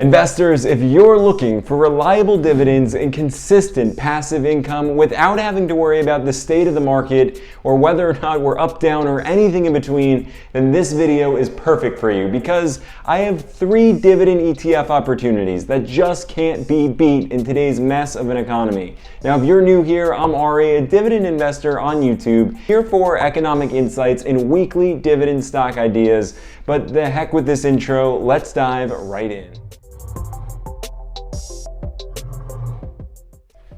Investors, if you're looking for reliable dividends and consistent passive income without having to worry about the state of the market or whether or not we're up, down, or anything in between, then this video is perfect for you because I have 3 dividend ETF opportunities that just can't be beat in today's mess of an economy. Now, if you're new here, I'm Ari, a dividend investor on YouTube, here for economic insights and weekly dividend stock ideas. But the heck with this intro, let's dive right in.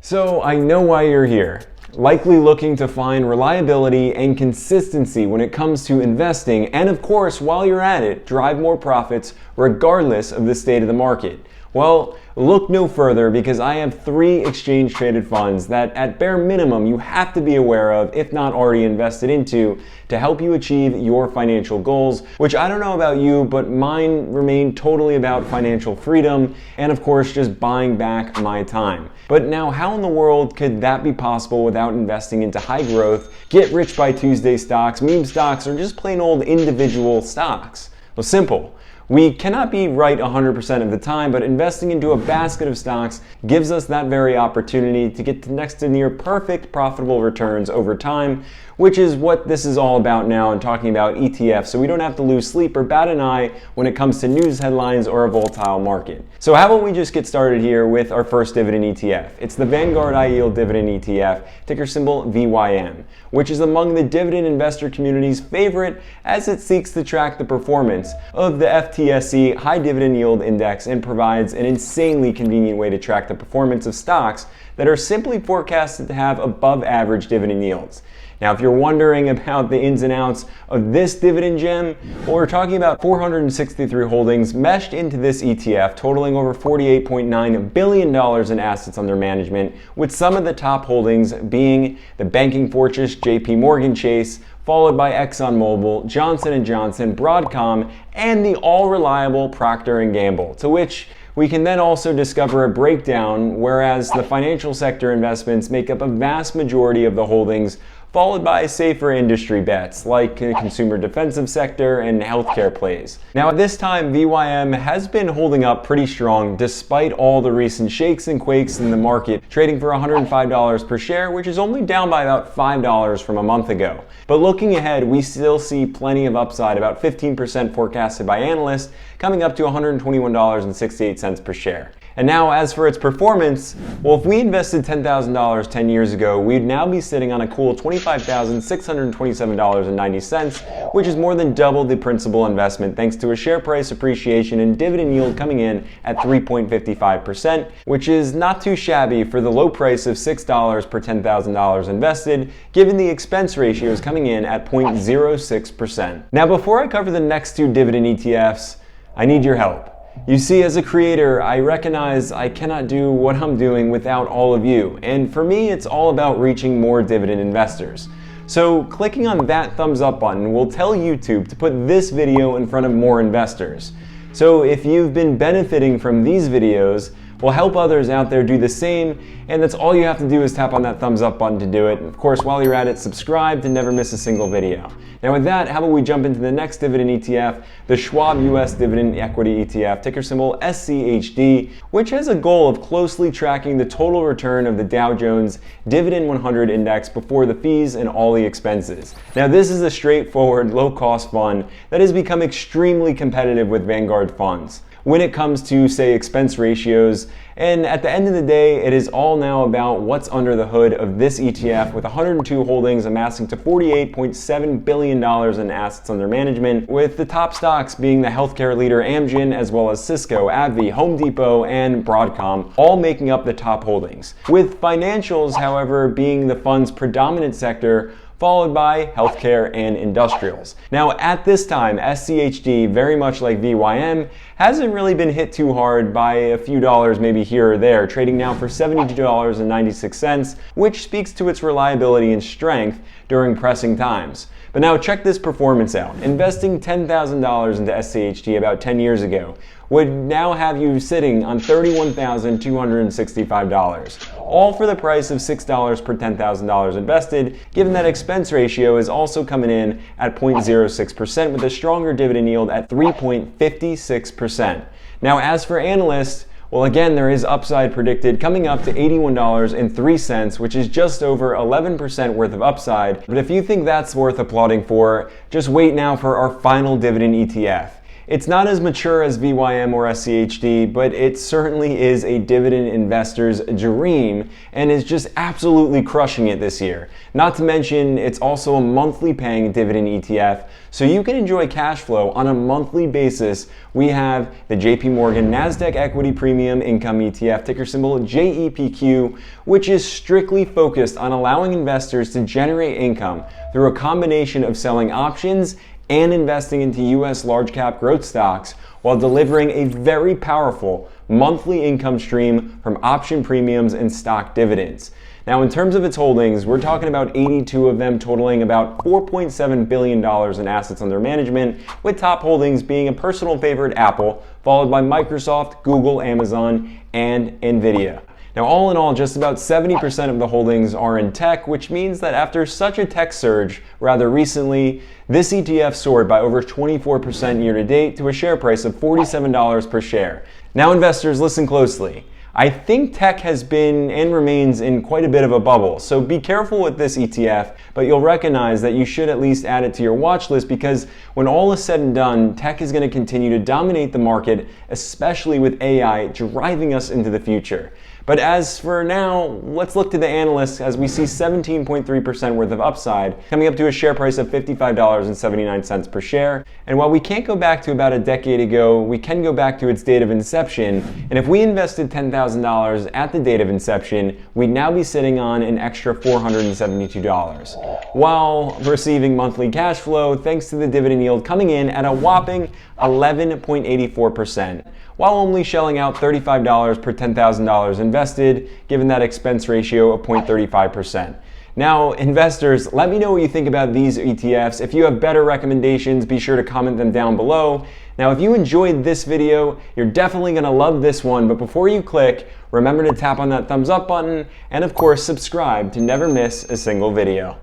So I know why you're here. Likely looking to find reliability and consistency when it comes to investing, and of course, while you're at it, drive more profits regardless of the state of the market. Well, look no further because I have 3 exchange traded funds that at bare minimum you have to be aware of, if not already invested into, to help you achieve your financial goals, which I don't know about you, but mine remain totally about financial freedom and of course just buying back my time. But now how in the world could that be possible without investing into high growth, get rich by Tuesday stocks, meme stocks, or just plain old individual stocks? Well, simple. We cannot be right 100% of the time, but investing into a basket of stocks gives us that very opportunity to get to next to near perfect profitable returns over time, which is what this is all about now and talking about ETFs, so we don't have to lose sleep or bat an eye when it comes to news headlines or a volatile market. So how about we just get started here with our first dividend ETF. It's the Vanguard High Yield Dividend ETF, ticker symbol VYM, which is among the dividend investor community's favorite as it seeks to track the performance of the FTSE High Dividend Yield Index and provides an insanely convenient way to track the performance of stocks that are simply forecasted to have above average dividend yields. Now, if you're wondering about the ins and outs of this dividend gem, well, we're talking about 463 holdings meshed into this ETF, totaling over $48.9 billion in assets under management, with some of the top holdings being the banking fortress JP Morgan Chase, followed by ExxonMobil, Johnson & Johnson, Broadcom, and the all-reliable Procter & Gamble, to which we can then also discover a breakdown, whereas the financial sector investments make up a vast majority of the holdings, followed by safer industry bets like consumer defensive sector and healthcare plays. Now at this time, VYM has been holding up pretty strong despite all the recent shakes and quakes in the market, trading for $105 per share, which is only down by about $5 from a month ago. But looking ahead, we still see plenty of upside, about 15% forecasted by analysts, coming up to $121.68 per share. And now as for its performance, well, if we invested $10,000 10 years ago, we'd now be sitting on a cool $25,627.90, which is more than double the principal investment thanks to a share price appreciation and dividend yield coming in at 3.55%, which is not too shabby for the low price of $6 per $10,000 invested, given the expense ratios coming in at 0.06%. Now before I cover the next 2 dividend ETFs, I need your help. You see, as a creator, I recognize I cannot do what I'm doing without all of you, and for me, it's all about reaching more dividend investors. So clicking on that thumbs up button will tell YouTube to put this video in front of more investors. So if you've been benefiting from these videos, will help others out there do the same, and that's all you have to do is tap on that thumbs up button to do it. And of course, while you're at it, subscribe to never miss a single video. Now with that, how about we jump into the next dividend ETF, the Schwab US Dividend Equity ETF, ticker symbol SCHD, which has a goal of closely tracking the total return of the Dow Jones Dividend 100 Index before the fees and all the expenses. Now this is a straightforward, low-cost fund that has become extremely competitive with Vanguard funds when it comes to, say, expense ratios. And at the end of the day, it is all now about what's under the hood of this ETF, with 102 holdings amassing to $48.7 billion in assets under management, with the top stocks being the healthcare leader Amgen, as well as Cisco, AbbVie, Home Depot, and Broadcom, all making up the top holdings. With financials, however, being the fund's predominant sector, followed by healthcare and industrials. Now at this time, SCHD, very much like VYM, hasn't really been hit too hard by a few dollars maybe here or there, trading now for $72.96, which speaks to its reliability and strength during pressing times. But now check this performance out. Investing $10,000 into SCHD about 10 years ago would now have you sitting on $31,265, all for the price of $6 per $10,000 invested, given that expense ratio is also coming in at 0.06% with a stronger dividend yield at 3.56%. Now, as for analysts, well, again, there is upside predicted coming up to $81.03, which is just over 11% worth of upside. But if you think that's worth applauding for, just wait now for our final dividend ETF. It's not as mature as VYM or SCHD, but it certainly is a dividend investor's dream and is just absolutely crushing it this year. Not to mention, it's also a monthly paying dividend ETF, so you can enjoy cash flow on a monthly basis. We have the JP Morgan Nasdaq Equity Premium Income ETF, ticker symbol JEPQ, which is strictly focused on allowing investors to generate income through a combination of selling options and investing into US large cap growth stocks while delivering a very powerful monthly income stream from option premiums and stock dividends. Now, in terms of its holdings, we're talking about 82 of them, totaling about $4.7 billion in assets under management, with top holdings being a personal favorite, Apple, followed by Microsoft, Google, Amazon, and Nvidia. Now, all in all, just about 70% of the holdings are in tech, which means that after such a tech surge rather recently, this ETF soared by over 24% year to date to a share price of $47 per share. Now, investors, listen closely. I think tech has been and remains in quite a bit of a bubble, so be careful with this ETF, but you'll recognize that you should at least add it to your watch list, because when all is said and done, tech is going to continue to dominate the market, especially with AI driving us into the future. But as for now, let's look to the analysts as we see 17.3% worth of upside, coming up to a share price of $55.79 per share. And while we can't go back to about a decade ago, we can go back to its date of inception. And if we invested $10,000 at the date of inception, we'd now be sitting on an extra $472, while receiving monthly cash flow thanks to the dividend yield coming in at a whopping 11.84%. while only shelling out $35 per $10,000 invested, given that expense ratio of 0.35%. Now, investors, let me know what you think about these ETFs. If you have better recommendations, be sure to comment them down below. Now, if you enjoyed this video, you're definitely going to love this one, but before you click, remember to tap on that thumbs up button and, of course, subscribe to never miss a single video.